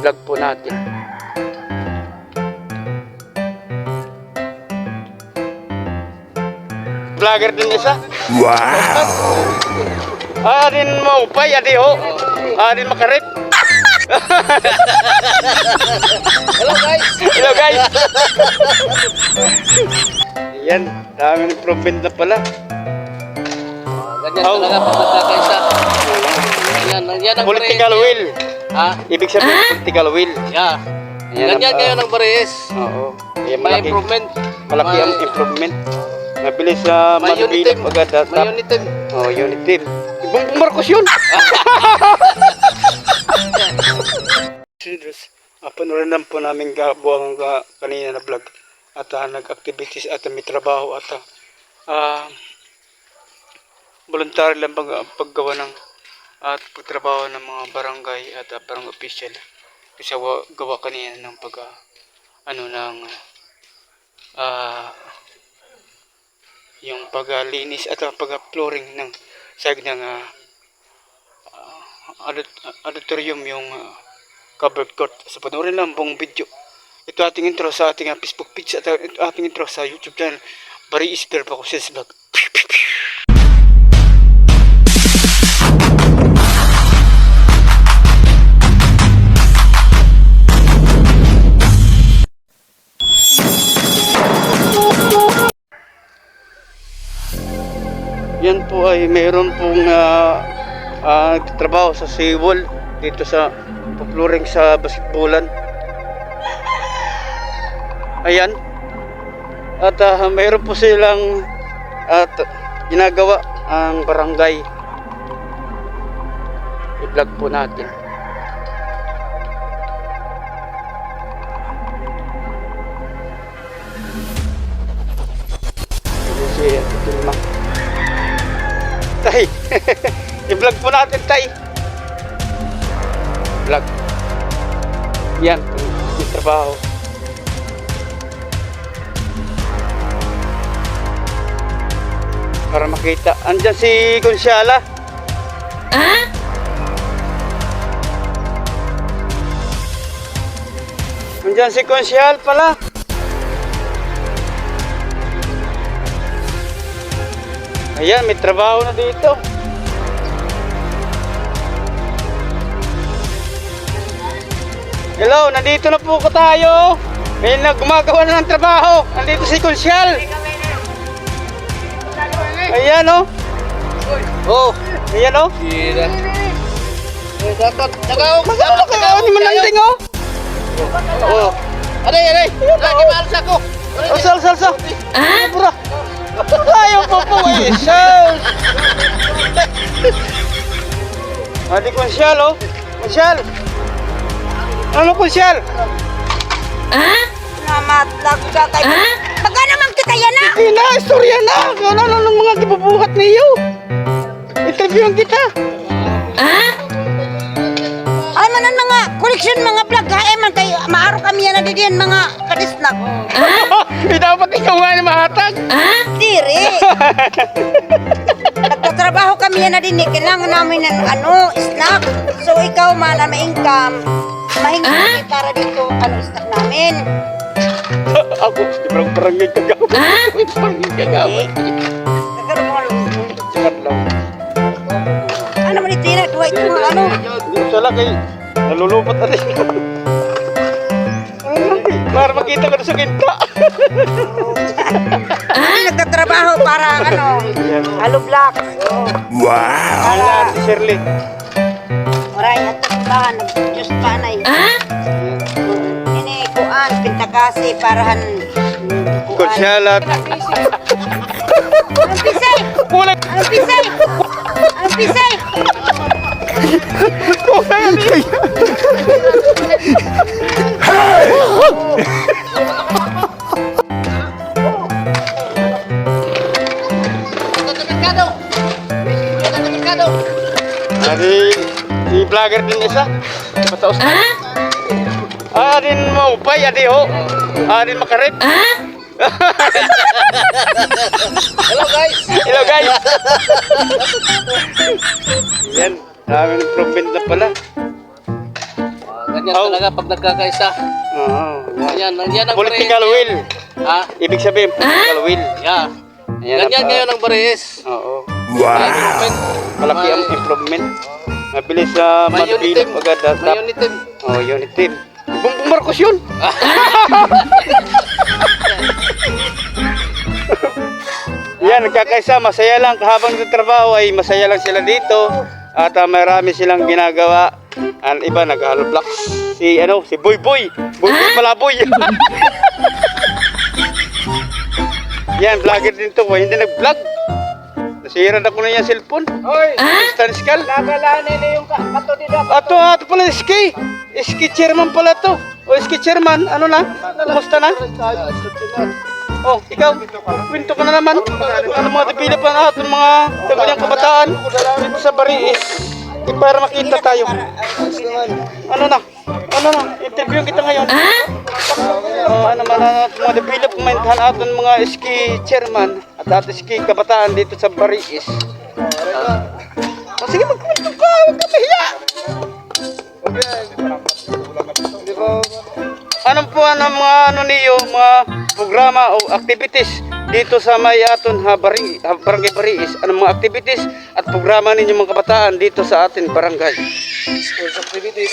i-vlog po natin. Vlogger din isa. Wow! Din mo upay, adi ho. Din makarip. Hello guys! Hello guys! Yan, daming improvement na pala. Ganyan talaga pag nagkakaisa. Yan ang Political Barees. will. Ha? Ibig sabihin, political will. Yeah. Ganyan kayo ng Barees. Oo. Kaya May improvement. Malaki ang improvement. Mabilis sa May unit team. agad. May unit team. Oh, unit team. Ibang Marcos yun. Panoorin lang po namin buwang kanina na vlog. At nag-activities at may trabaho at voluntary lang paggawa ng at pagtrabaho ng mga barangay at barangay official. Kasi gawa kanina ng yung paglinis at pag-flooring ng side ng auditorium, yung covered court. So panoorin lang buong video. Ito ating intro sa ating Facebook page at ating intro sa YouTube channel. Barees Perbacuses Vlog. Yan po ay mayroon pong trabaho sa seawall dito sa flooring sa basketballan. Ayan. At mayroon po silang ginagawa ang barangay. I-vlog po natin. Tay, i-vlog po natin, tay. Vlog. Yan, yung trabaho. Para makita. Andyan si Consiala. Andyan si Consial pala. Ayan, may trabaho na dito. Hello, nandito na po tayo. May gumagawa na ng trabaho. Nandito si Consial. Ayan o. Oh! Ayan o. Sira. Dapat. Nagaw! Masama kayo. Hindi mo nanding o. Oh! Aray! Lagi maalas ako! Sal. Pura. Ayaw po po eh. Sal. Adi Consial o. Consial. Ano Consial? Namatlag ka kayo. Baga naman kita yan na. Hindi na, istorya na. Ano ng mga gibubuhat niyo? Interviewin kita. Ay manan mga koleksyon mga vlog ha. Man kay maaro kami yan na diyan mga kadisnak. Dapat ikaw nga na mahatag. Diri. Nagtatrabaho kami yan na din. Kailangan namin ng snack. So ikaw man na ma-income. Mahingi para dito snack namin. Ako, barangay kagawin. Barangay kagawin. Sikat lang. Ano man ito yan? Duwa ito mga ano. Hindi ko sala kay nalulupot na rin. Para makita ko sa ginta. Nagtatrabaho para halo block. Wow! Ayan, si Shirley. Maray at tahan Diyos panay. Ini kuan pintakasi parahan Consialat. Anong pisay? Kulang. Anong pisay? Anong pisay? Si vlogger din isa. Mataos na. Din mo upay, adi ho. Din makarip. Hello guys! Hello guys! Yan, daming improvement na pala. Ganyan Oh. talaga pag nagkakaisa. Oo. Yan ang Political Barees. will. Ha? Ibig sabihin, political will. Yeah. Ayan Ganyan ang, ngayon ang Barees. Oo. Improvement. Malaki ang improvement. Mabilis sa May unit mabilis team. agad. May unit team. Oh, unit team. Bongbong Marcos yun. Yan, nagkakaisa, masaya lang. Habang nagtatrabaho ay masaya lang sila dito. At marami silang ginagawa. Ang iba nag-hollow blocks. Si Boy Boy. Boy Boy Malaboy. Yan, vlogger din to. Hindi nag-vlog. Nasira na ko na yung cellphone. Hoy! Stanskal. Nagalanin na yung kato dito. Ato pala ski. Ski chairman pala to. O ski chairman, ano na? Kumusta na? Oh, ikaw, kwento ka na naman. Ano mga develop pa natin, mga taguyang kabataan dito sa Bareis. Para makita tayo. Ano na? Interview kita ngayon. Ano man mga development natin mga ski chairman at ski kabataan dito sa Bareis. Sige, magkwento ka. Huwag ka mahiya. Ano po ang mga mga programa o activities dito sa may aton barangay Bareis? Anong mga activities at programa ninyo mga kabataan dito sa atin barangay? Sports activities.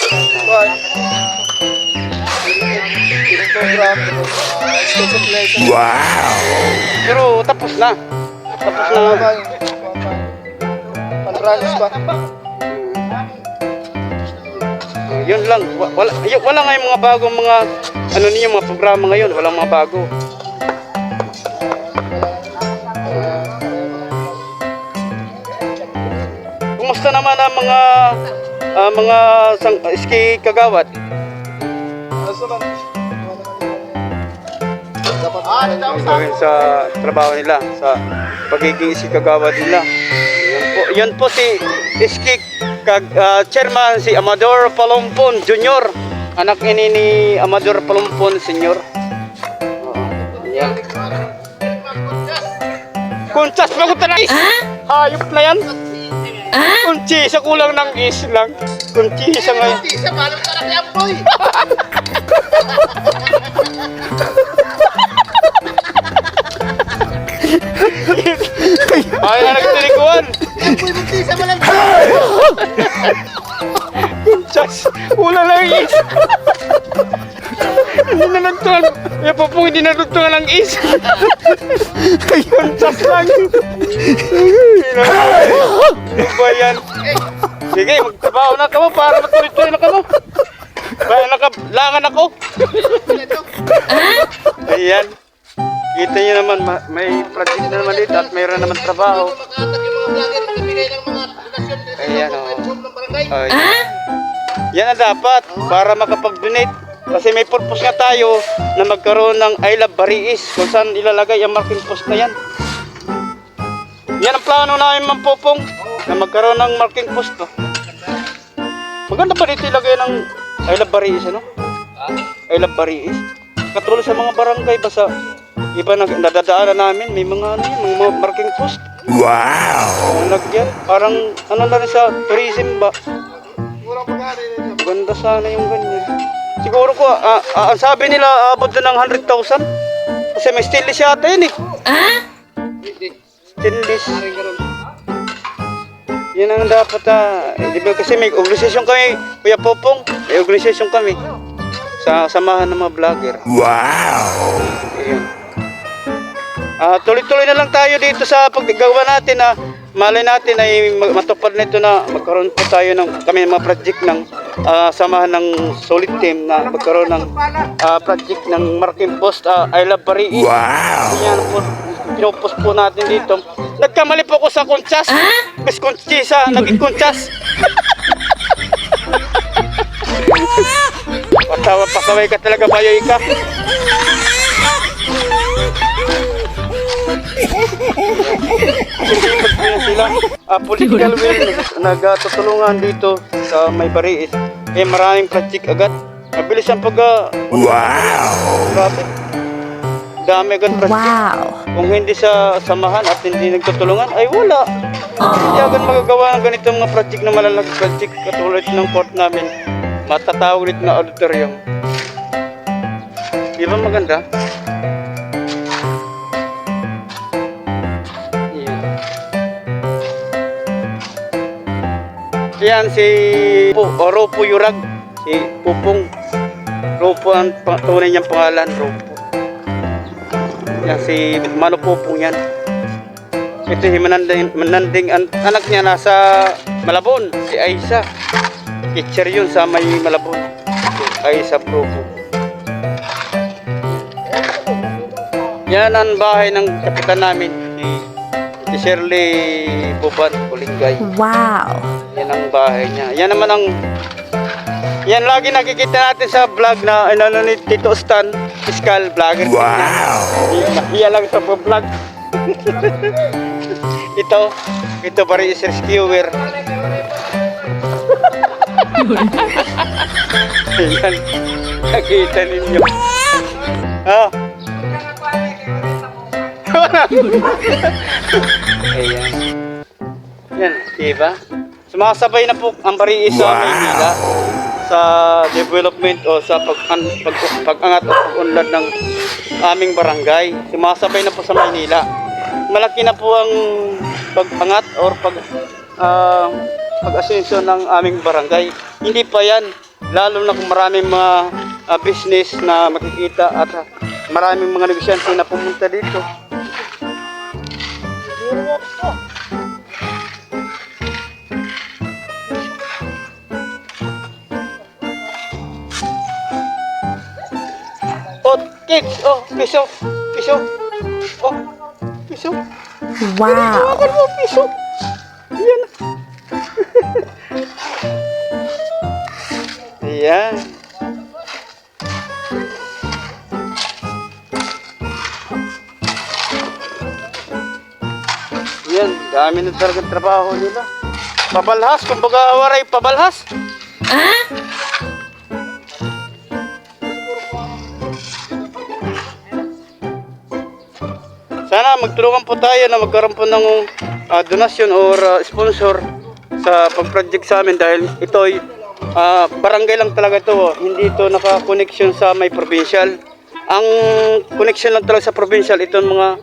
Pero tapos na. Tapos na. Pantralis pa. Yun lang. Wala nga yung mga bagong mga mga programa ngayon. Walang mga bago. Kumusta naman ang mga ski kagawad? Gawin sa trabaho nila, sa pagiging ski kagawad nila. Yan po si ski chairman si Amador Palumpon Jr. Anak ini ni Amador Palumpon Sr. Yan. Kunchas ba ko tanay? Hayop na yan. Kunchi sa kulang ng is lang. Kunchi sa ngayon. Sa malam ka na kaya, boy! Ay na nagtilikuan. Boy, bunti sa malam ka! Kunchas. Kulang ng is. Hindi na nagtungan. Yan po hindi na nagtungan ng is. Kunchas lang. Ano ba yan? Sige, magtrabaho na kamo para matuloy-tuloy na kamo. Bayan nakalangan ako. Ayan. Kita nyo naman, may project na naman dito at mayroon naman trabaho. Makatag yung mga vlogger, magbibigay ng mga donasyon dito Ayan, sa oh. YouTube ng barangay. Ay. Yan ang dapat para makapag-donate. Kasi may purpose nga tayo na magkaroon ng I Love Bareis kung saan ilalagay ang marking post na yan. Yan ang plano namin, Ma'am Popong, na magkaroon ng marking post to. Maganda pa dito ilagay ng I Love Bareis, ano? I Love Bareis. Katulad sa mga barangay, basta iba na nadadaanan namin, may mga mga marking post. Wow! Nagyan, parang ano na rin sa tourism ba? Ganda sana yung ganyan. Siguro ko, ang sabi nila, abot na ng 100,000. Kasi may stainless yata yun eh. Stainless. Yan ang dapat di ba kasi may organisasyon kami, Kuya Popong, may organisasyon kami sa samahan ng mga vlogger. Wow! Ayun. Tuloy-tuloy na lang tayo dito sa paggawa natin na malay natin ay matupad nito na magkaroon po tayo ng kami mga project ng samahan ng solid team na magkaroon ng project ng marking post I Love Bareis. Wow! Yan po, pinupost po natin dito. Nagkamali po ako sa kunchas. Mas kunchisa, naging kunchas. Pasaway ka talaga, Bayoy ka. Sila political will nagtutulungan dito sa may Bareis. Maraming project agad. Mabilis ang wow! Grabe. Dami agad project. Wow! Kung hindi sa samahan at hindi nagtutulungan, ay wala. Hindi agad magagawa ng ganitong mga project na malalaki project katulad ng court namin. matatawag dito na auditorium. Di ba maganda? Yan si Ropo Yurag, si Pupong. Ropo ang tunay niyang pangalan, Ropo. Yan si Mano Pupong yan. Ito si Mananding anak niya nasa Malabon, si Aisa. Teacher yun sa may Malabon. Si Aisa Ropo. Yan ang bahay ng kapitan namin, si Shirley Buban Kulingay. Wow. Yan ang bahay niya. Yan naman ang... Yan lagi nakikita natin sa vlog na ano ni Tito Stan, fiscal vlogger. Wow! Nahiya lang sa vlog. ito pa rin is rescuer. Yan. Nakita ninyo. Oh. Ayan. Yan, diba? Sumasabay na po ang Bariis sa Maynila sa development o sa pag-angat o pag-unlad ng aming barangay. Sumasabay na po sa Maynila. Malaki na po ang pag-angat o pag-asensyon ng aming barangay. Hindi pa yan, lalo na kung maraming mga business na makikita at maraming mga negosyante na pumunta dito. Kids, oh, piso. Oh, piso. Wow. Hawakan mo, piso. Ayan. Ayan. Ayan, dami na talagang trabaho nila. Pabalhas, kumbaga waray pabalhas. Sana magtulungan po tayo na magkaroon po ng donasyon or sponsor sa pag-project sa amin dahil ito ay barangay lang talaga ito. Hindi ito naka-connection sa may provincial. Ang connection lang talaga sa provincial itong mga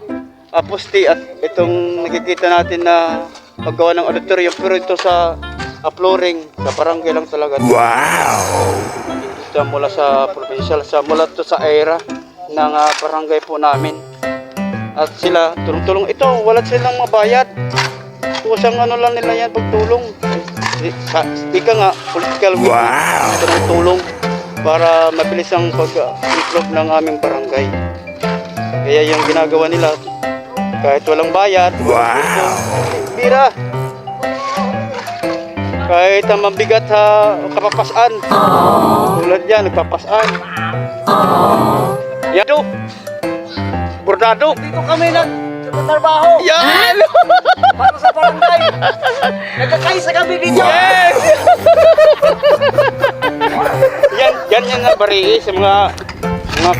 poste at itong nakikita natin na paggawa ng auditorium, pero ito sa flooring sa barangay lang talaga ito. Wow! Ito mula sa provincial, mula ito sa era ng barangay po namin. At sila, tulong-tulong. Ito, wala silang mabayad. Kusang ano lang nila yan, pagtulong. Ika nga, political will. Wow! Ito ng tulong para mabilis ang pag-improve ng aming barangay. Kaya yung ginagawa nila, kahit walang bayad, wow! Bira! Kahit ang mabigat kapapasan. Tulad yan, nagpapasan. Yado! Bordado. Dito kami nagtatrabaho. Yan! Para sa barangay. Nagkakaisa kami dito. Yes! yan na Bariis sa mga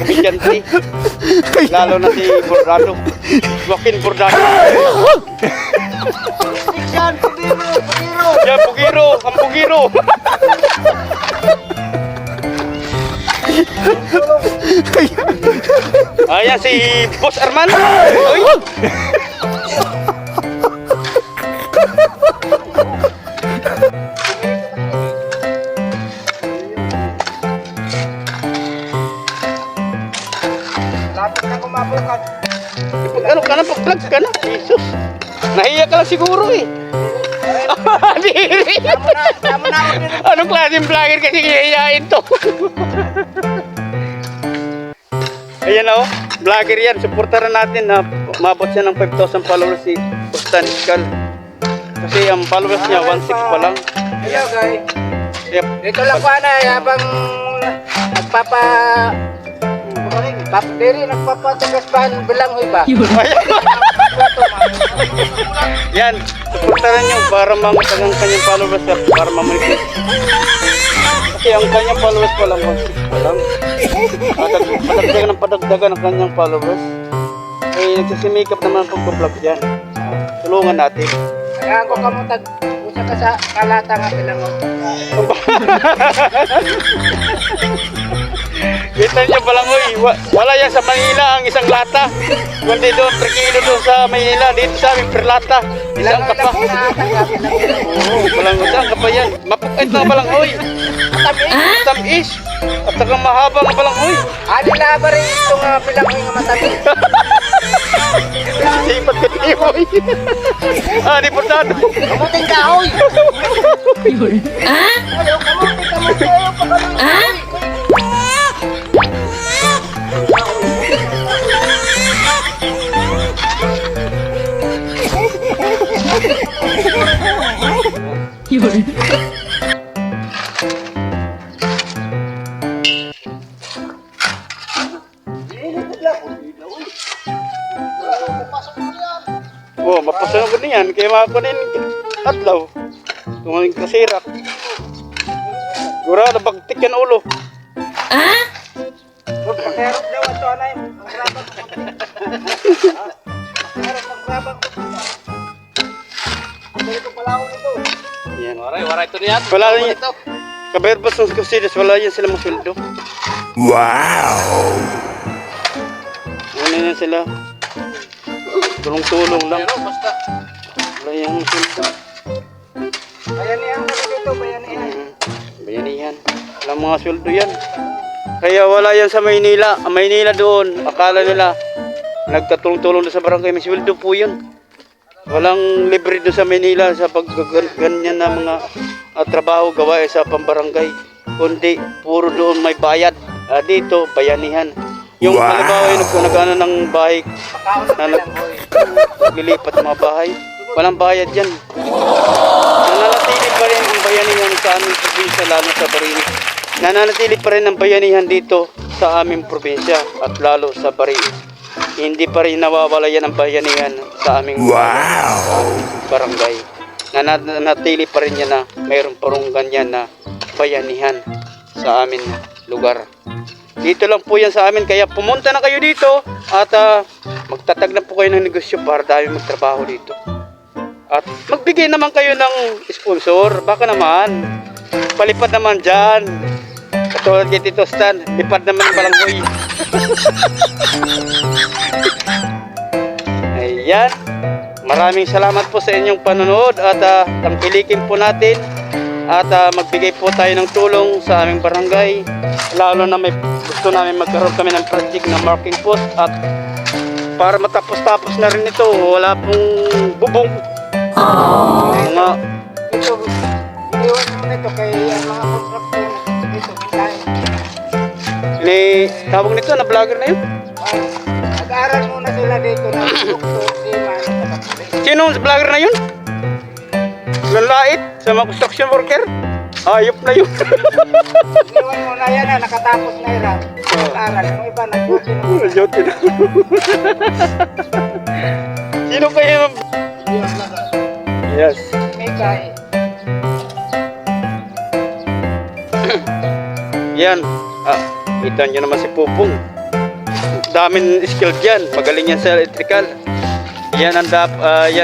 komedyante. Lalo na si Bordado. Joaquin Bordado. Yan, Pugiro. Yan, Pugiro. Ang Pugiro. Ayan si Boss Arman. Uy. Lapit na kumabukat. Ano ka na, pag-vlog ka na. Jesus. Nahiya ka lang siguro eh. Anong klaseng vlogger kasi hihiyain to? Ayan o, vlogger yan. Supportaran natin na mabot siya ng 5,000 followers si Stan Iskal. Kasi ang followers niya 1,600 pa lang. Hello guys. Yep. Dito lang po na habang nagpapatugas ba bilang huy ba? Yan, supportaran nyo para mamatag ang kanyang followers at para mamalitin. Kasi ang kanyang followers pa lang 1,600 pa lang. Padagdagan ang kanyang followers. Eh, nagsisimikap naman ang pag-vlog dyan. Tulungan natin. Nagago ka mo tag Usa ka sa kalata nga pilangon. Kita niyo Balangoy, wala yan sa Manila ang isang lata. Kundi doon per kilo doon sa Manila, dito sa amin per lata. Isang kapa. Oo, Balangoy, saan kapa yan? Mapukit na Balangoy. Tamis. At saka mahaba ng Balangoy. Adi na ba rin ito nga pilangon nga matabi? Sipat ko ni Boy. Di putado. Kamuting kahoy! Ayaw, kamuting, ayaw pa kamuting. Oh, mapasunod ko niyan. Kaya makakunin atlaw. Tumaling kasirak. Gura, nabagtik yan ulo. Meron daw ito anay. Ang rabang meron ang rabang Dali ko pala ako nito. Yan. Waray ito niyan. Wala yan. Kaberbas ng kusidas, wala yan sila masweldo. Wow! Ano yan sila? Tulong-tulong lang. Pero basta. Wala yan masweldo. Bayanihan kami dito, bayanihan. Bayanihan. Walang mga sweldo yan. Kaya wala yan sa Maynila. Ang Maynila doon, akala nila nagkatulong-tulong doon sa barangay. May sweldo po yun. Walang libre doon sa Maynila sa pagganyan na mga trabaho gawa sa pambarangay. Kundi puro doon may bayad. Dito, bayanihan. Yung halimbawa yung nag-ano ng bahay na naglilipat ng mga bahay, walang bayad yan. Nananatili pa rin ang bayanihan sa aming probinsya, lalo sa Barinig. Nananatili pa rin ang bayanihan dito sa aming probinsya at lalo sa Barinig. Hindi pa rin nawawala yan ang bayanihan sa aming barangay. Nananatili pa rin yan na mayroon pa rin ganyan na bayanihan sa amin lugar. Dito lang po yan sa amin, kaya pumunta na kayo dito at magtatag na po kayo ng negosyo para dahil magtrabaho dito. At magbigay naman kayo ng sponsor, baka naman, palipad naman dyan. Katulad kay Tito Stan, lipad naman ng Balangoy. Ayan, maraming salamat po sa inyong panonood at tangkilikin po natin. At magbigay po tayo ng tulong sa aming barangay. Lalo na may gusto namin magkaroon kami ng project na marking post. At para matapos-tapos na rin ito, wala pong bubong. Mga Ito, iwan mo nito kay ang mga contractor dito, mintahin. tawag nito na vlogger na yun. Nag-aaral muna sila dito na doktor, seaman, at kapatid. Sino ang vlogger na yun? Lalait sa mga construction worker? Ayop na yun. Iwan mo na yan na, nakatapos na yan. Nag-aaral, yung iba nag-duty na muna. Joke na. Sino kayo? Yes. Mika eh. Yan. Kita nyo naman si Pupong. Daming skill dyan. Magaling yan sa electrical. Yan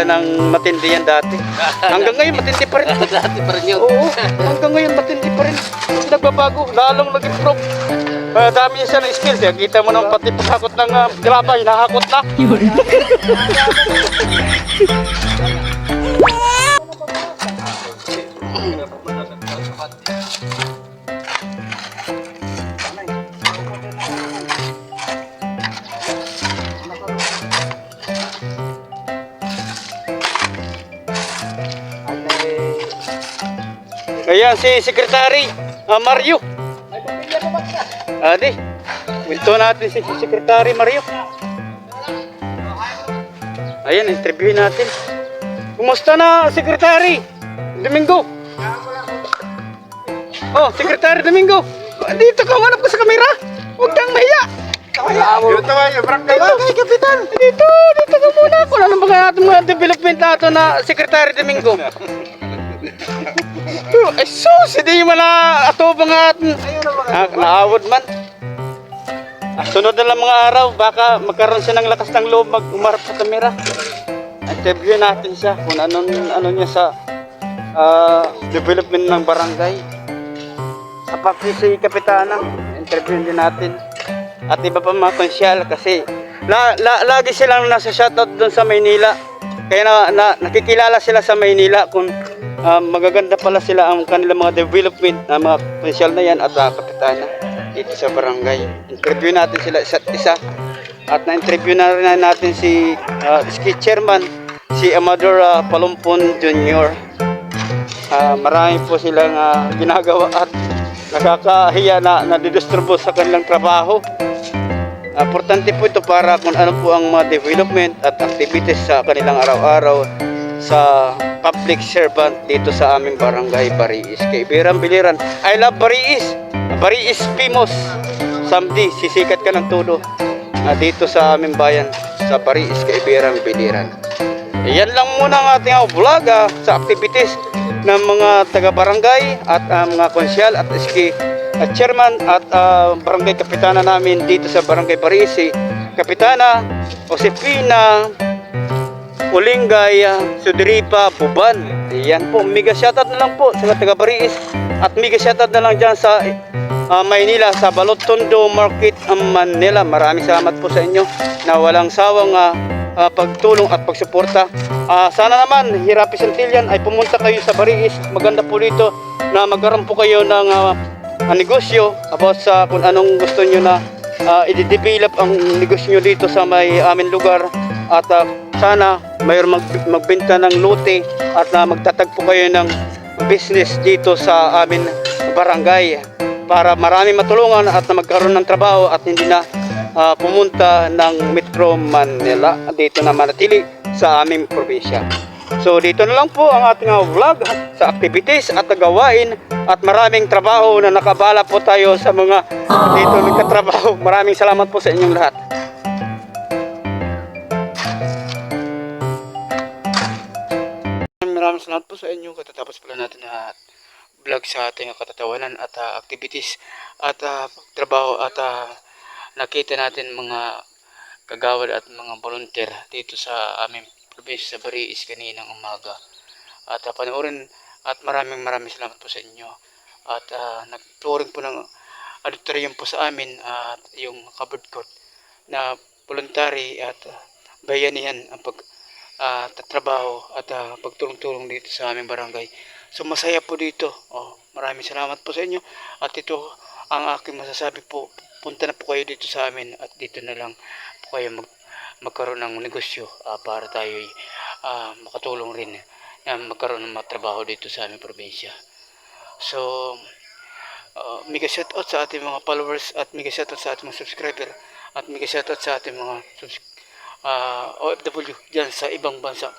ang matindi yan dati. Hanggang ngayon matindi pa rin. Dati pa rin yun. Oo, hanggang ngayon matindi pa rin. Hindi nagbabago, lalong nag-improve. Dami siya ng skills. Kita mo naman pati paghakot ng graba, hinahakot na. Ayan si Secretary Mario. Adi, winto natin si Secretary Mario. Ayan, interviewin natin. Kumusta na, Secretary Domingo? Oh, Secretary Domingo. Dito ka, manap ka sa kamera. Huwag kang mahiya. Dito kayo, Kapitan. Dito ka muna. Kung ano ba ating mga development nato na Secretary Domingo. Ay sus, hindi mo na ato mga naawad man. Sunod na lang mga araw, baka magkaroon siya ng lakas ng loob umarap sa kamera. Interview natin siya kung ano niya sa development ng barangay. Sa pati si Kapitana, interview din natin. At iba pa mga konsyal kasi lagi silang nasa shoutout doon sa Maynila. Kaya nakikilala sila sa Maynila kung magaganda pala sila ang kanilang mga development na mga konsyal na yan at Kapitana dito sa barangay. Interview natin sila isa't isa. At na-interview na rin natin si Ski Chairman, si Amador Palumpon Jr. Marami po silang ginagawa at nakakahiya na nadidisturbo sa kanilang trabaho. Importante po ito para kung ano po ang mga development at activities sa kanilang araw-araw sa public servant dito sa aming barangay Bariis. Kaibiran Biliran, I love Bariis. Bariis famous. Someday sisikat ka ng todo dito sa aming bayan sa Bariis, Kaibiran Biliran. Yan lang muna ang ating vlog sa activities ng mga taga-barangay at mga konsyal at ski chairman at barangay kapitana namin dito sa barangay Parisi. Kapitana Josefina Ulingay Sudripa Buban. Yan po, mega shoutout na lang po sa taga-Bariis at mega shoutout na lang dyan sa Maynila, sa Balotondo Market, Manila. Maraming salamat po sa inyo na walang sawang pagtulong at pagsuporta. Sana naman Hirapi Santillan ay pumunta kayo sa Bariis. Maganda po dito na magkaroon po kayo ng negosyo about sa kung anong gusto nyo na i-develop ang negosyo nyo dito sa may aming lugar. At sana mayroon magbenta ng lote at magtatagpo kayo ng business dito sa amin barangay para marami matulungan at na magkaroon ng trabaho at hindi na pumunta ng Metro Manila, dito na manatili sa aming probinsya. So dito na lang po ang ating vlog sa activities at gawain at maraming trabaho na nakabala po tayo sa mga dito nagkatrabaho. Maraming salamat po sa inyong lahat. Maraming salamat po sa inyo. Katatapos pala natin na vlog sa ating katatawanan at activities at trabaho at nakita natin mga kagawad at mga volunteer dito sa aming probinsya sa Bariis kaninang umaga. At panoorin at maraming salamat po sa inyo. At nag-touring po ng auditorium po sa amin at yung covered court na voluntary at bayanihan ang pagtatrabaho at pagtulong-tulong dito sa aming barangay. So masaya po dito. Maraming salamat po sa inyo. At ito ang aking masasabi po. Punta na po kayo dito sa amin at dito na lang po kayo magkaroon ng negosyo para tayo makatulong rin na magkaroon ng trabaho dito sa aming probinsya. So mega shoutout sa ating mga followers at mega shoutout sa ating mga subscriber at mega shoutout sa ating mga OFW dyan sa ibang bansa.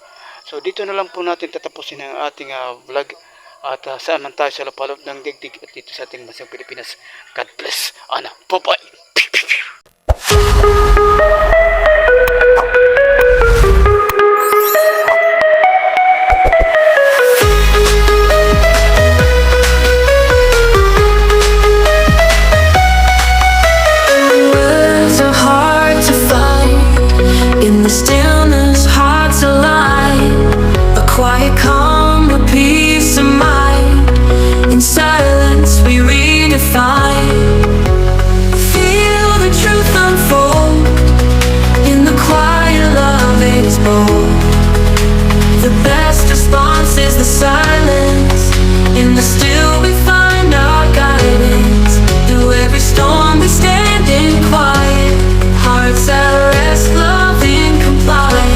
So dito na lang po natin tatapusin ang ating vlog at saan man tayo sa lapaloob ng digdig at dito sa ating bansang Pilipinas. God bless. Bye-bye. Words are hard to find in the stillness, hard to lie. A quiet calm, a peace of mind. In silence we redefine. Feel the truth unfold. In the quiet love is bold. The best response is the silence. In the still we find our guidance. Through every storm we stand in quiet. Hearts at rest, love in compliance.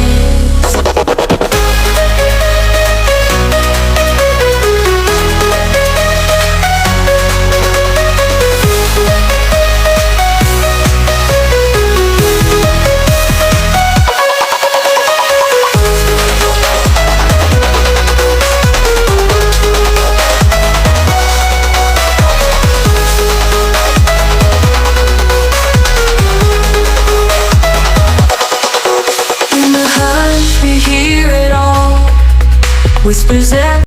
In the hush we hear it all. Whispers that